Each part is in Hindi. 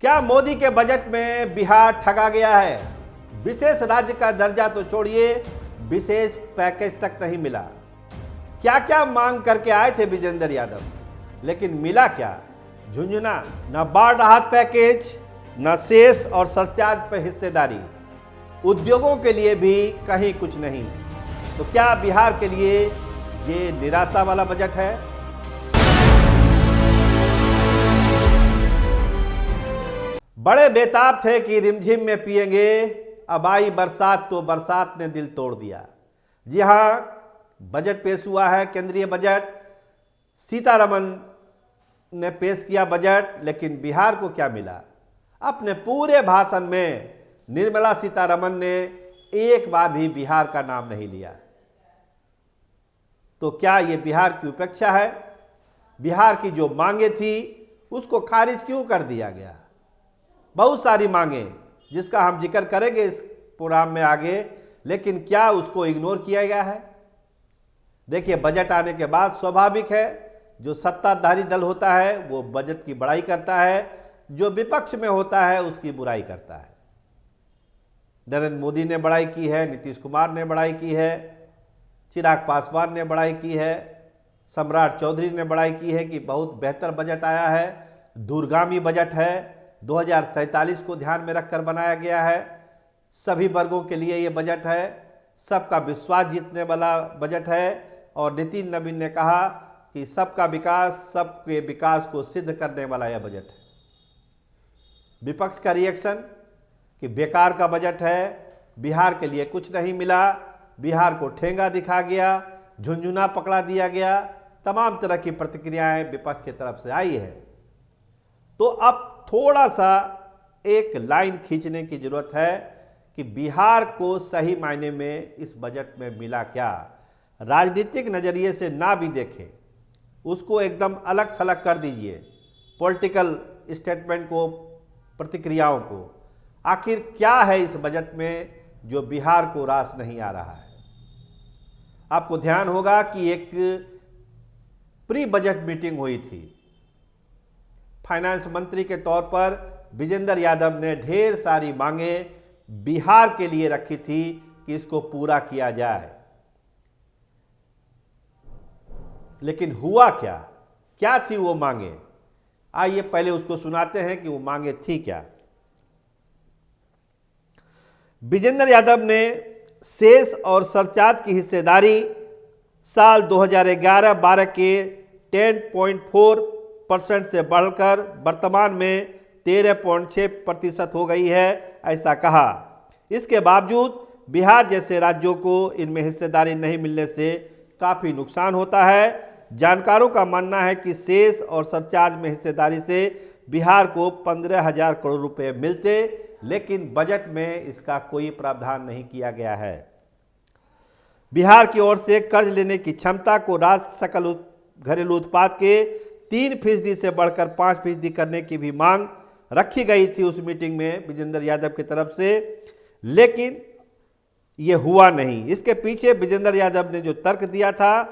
क्या मोदी के बजट में बिहार ठगा गया है? विशेष राज्य का दर्जा तो छोड़िए, विशेष पैकेज तक नहीं मिला। क्या क्या मांग करके आए थे विजेंद्र यादव, लेकिन मिला क्या? झुंझुना। न बाढ़ राहत पैकेज, न शेष और सरचार्ज पर हिस्सेदारी, उद्योगों के लिए भी कहीं कुछ नहीं। तो क्या बिहार के लिए ये निराशा वाला बजट है? बड़े बेताब थे कि रिमझिम में पिएंगे, अब आई बरसात तो बरसात ने दिल तोड़ दिया। जी हाँ, बजट पेश हुआ है, केंद्रीय बजट। सीतारमन ने पेश किया बजट, लेकिन बिहार को क्या मिला? अपने पूरे भाषण में निर्मला सीतारमन ने एक बार भी बिहार का नाम नहीं लिया। तो क्या ये बिहार की उपेक्षा है? बिहार की जो मांगे थी उसको खारिज क्यों कर दिया गया? बहुत सारी मांगे जिसका हम जिक्र करेंगे इस प्रोग्राम में आगे, लेकिन क्या उसको इग्नोर किया गया है? देखिए, बजट आने के बाद स्वाभाविक है, जो सत्ताधारी दल होता है वो बजट की बड़ाई करता है, जो विपक्ष में होता है उसकी बुराई करता है। नरेंद्र मोदी ने बड़ाई की है, नीतीश कुमार ने बड़ाई की है, चिराग पासवान ने बड़ाई की है, सम्राट चौधरी ने बड़ाई की है कि बहुत बेहतर बजट आया है, दूरगामी बजट है, 2047 को ध्यान में रखकर बनाया गया है, सभी वर्गों के लिए ये बजट है, सबका विश्वास जीतने वाला बजट है। और नितिन नवीन ने कहा कि सबका विकास, सबके विकास को सिद्ध करने वाला यह बजट है। विपक्ष का रिएक्शन कि बेकार का बजट है, बिहार के लिए कुछ नहीं मिला, बिहार को ठेंगा दिखा गया, झुंझुना पकड़ा दिया गया, तमाम तरह की प्रतिक्रियाएं विपक्ष की तरफ से आई है। तो अब थोड़ा सा एक लाइन खींचने की जरूरत है कि बिहार को सही मायने में इस बजट में मिला क्या। राजनीतिक नज़रिए से ना भी देखें, उसको एकदम अलग थलग कर दीजिए, पॉलिटिकल स्टेटमेंट को, प्रतिक्रियाओं को। आखिर क्या है इस बजट में जो बिहार को रास नहीं आ रहा है? आपको ध्यान होगा कि एक प्री बजट मीटिंग हुई थी। फाइनेंस मंत्री के तौर पर विजेंद्र यादव ने ढेर सारी मांगे बिहार के लिए रखी थी कि इसको पूरा किया जाए, लेकिन हुआ क्या? क्या थी वो मांगे? आइए पहले उसको सुनाते हैं कि वो मांगे थी क्या। विजेंद्र यादव ने शेष और सरचार्ज की हिस्सेदारी साल 2011-12 के 10.4% से बढ़कर वर्तमान में 13.6% हो गई है, ऐसा कहा। इसके बावजूद बिहार जैसे राज्यों को इनमें हिस्सेदारी नहीं मिलने से काफ़ी नुकसान होता है। जानकारों का मानना है कि शेष और सरचार्ज में हिस्सेदारी से बिहार को 15,000 करोड़ रुपए मिलते, लेकिन बजट में इसका कोई प्रावधान नहीं किया गया है। बिहार की ओर से कर्ज लेने की क्षमता को राज्य सकल घरेलू उत्पाद के 3% से बढ़कर 5% करने की भी मांग रखी गई थी उस मीटिंग में विजेंद्र यादव की तरफ से, लेकिन ये हुआ नहीं। इसके पीछे विजेंद्र यादव ने जो तर्क दिया था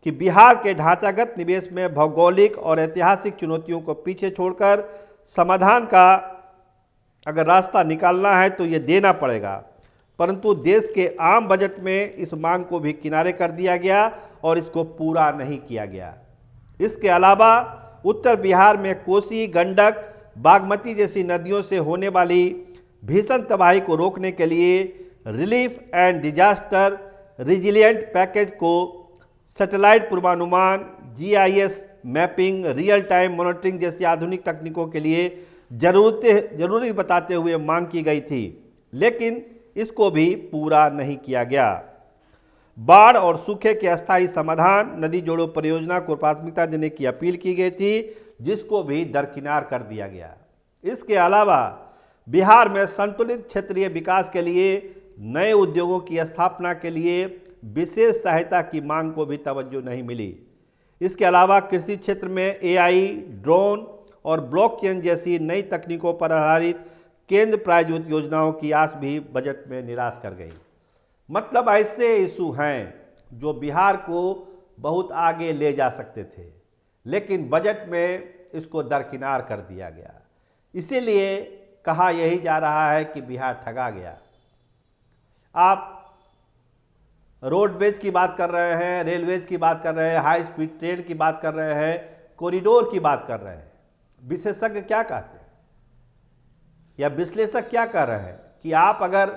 कि बिहार के ढांचागत निवेश में भौगोलिक और ऐतिहासिक चुनौतियों को पीछे छोड़कर समाधान का अगर रास्ता निकालना है तो ये देना पड़ेगा, परंतु देश के आम बजट में इस मांग को भी किनारे कर दिया गया और इसको पूरा नहीं किया गया। इसके अलावा उत्तर बिहार में कोसी, गंडक, बागमती जैसी नदियों से होने वाली भीषण तबाही को रोकने के लिए relief and disaster resilient package को सैटेलाइट पूर्वानुमान, GIS mapping, real time monitoring जैसी आधुनिक तकनीकों के लिए जरूरी बताते हुए मांग की गई थी, लेकिन इसको भी पूरा नहीं किया गया। बाढ़ और सूखे के अस्थायी समाधान, नदी जोड़ो परियोजना को प्राथमिकता देने की अपील की गई थी, जिसको भी दरकिनार कर दिया गया। इसके अलावा बिहार में संतुलित क्षेत्रीय विकास के लिए नए उद्योगों की स्थापना के लिए विशेष सहायता की मांग को भी तवज्जो नहीं मिली। इसके अलावा कृषि क्षेत्र में AI, ड्रोन और ब्लॉकचेन जैसी नई तकनीकों पर आधारित केंद्र प्रायोजित योजनाओं की आस भी बजट में निराश कर गई। मतलब ऐसे इशू हैं जो बिहार को बहुत आगे ले जा सकते थे, लेकिन बजट में इसको दरकिनार कर दिया गया। इसीलिए कहा यही जा रहा है कि बिहार ठगा गया। आप रोडवेज की बात कर रहे हैं, रेलवेज की बात कर रहे हैं, हाई स्पीड ट्रेन की बात कर रहे हैं, कॉरिडोर की बात कर रहे हैं। विशेषज्ञ क्या कहते हैं या विश्लेषक क्या कह रहे हैं कि आप अगर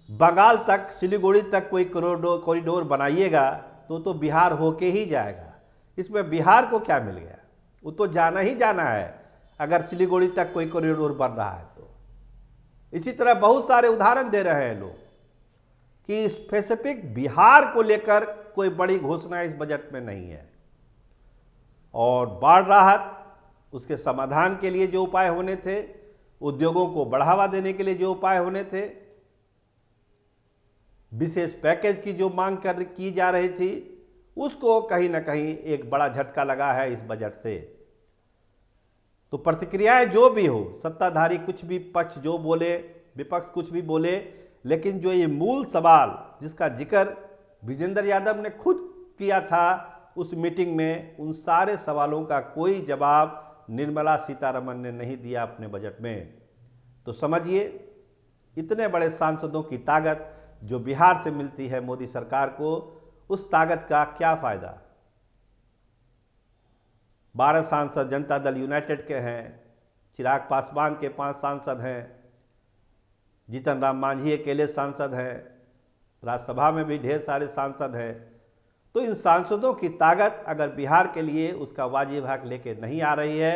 बंगाल तक, सिलीगुड़ी तक कोई कॉरिडोर बनाइएगा तो बिहार होके ही जाएगा। इसमें बिहार को क्या मिल गया? वो तो जाना ही जाना है अगर सिलीगुड़ी तक कोई कॉरिडोर बन रहा है तो। इसी तरह बहुत सारे उदाहरण दे रहे हैं लोग कि स्पेसिफिक बिहार को लेकर कोई बड़ी घोषणा इस बजट में नहीं है। और बाढ़ राहत, उसके समाधान के लिए जो उपाय होने थे, उद्योगों को बढ़ावा देने के लिए जो उपाय होने थे, विशेष पैकेज की जो मांग की जा रही थी, उसको कहीं ना कहीं एक बड़ा झटका लगा है इस बजट से। तो प्रतिक्रियाएं जो भी हो, सत्ताधारी कुछ भी पक्ष जो बोले, विपक्ष कुछ भी बोले, लेकिन जो ये मूल सवाल जिसका जिक्र विजेंद्र यादव ने खुद किया था उस मीटिंग में, उन सारे सवालों का कोई जवाब निर्मला सीतारमण ने नहीं दिया अपने बजट में। तो समझिए, इतने बड़े सांसदों की ताकत जो बिहार से मिलती है मोदी सरकार को, उस ताकत का क्या फायदा? 12 सांसद जनता दल यूनाइटेड के हैं, चिराग पासवान के 5 सांसद हैं, जीतन राम मांझी अकेले सांसद हैं, राज्यसभा में भी ढेर सारे सांसद हैं। तो इन सांसदों की ताकत अगर बिहार के लिए उसका वाजिब हक लेके नहीं आ रही है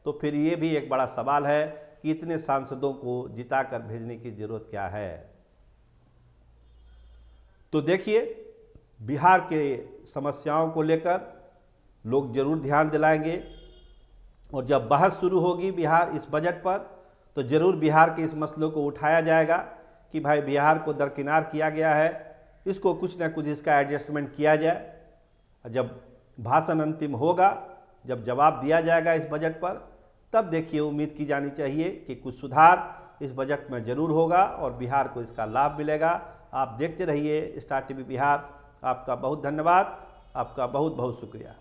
तो फिर ये भी एक बड़ा सवाल है कि इतने सांसदों को जिताकर भेजने की जरूरत क्या है। तो देखिए, बिहार के समस्याओं को लेकर लोग जरूर ध्यान दिलाएंगे और जब बहस शुरू होगी बिहार इस बजट पर तो जरूर बिहार के इस मसलों को उठाया जाएगा कि भाई बिहार को दरकिनार किया गया है, इसको कुछ ना कुछ इसका एडजस्टमेंट किया जाए। जब भाषण अंतिम होगा, जब जवाब दिया जाएगा इस बजट पर, तब देखिए उम्मीद की जानी चाहिए कि कुछ सुधार इस बजट में ज़रूर होगा और बिहार को इसका लाभ मिलेगा। आप देखते रहिए स्टार टीवी बिहार। आपका बहुत धन्यवाद, आपका बहुत बहुत शुक्रिया।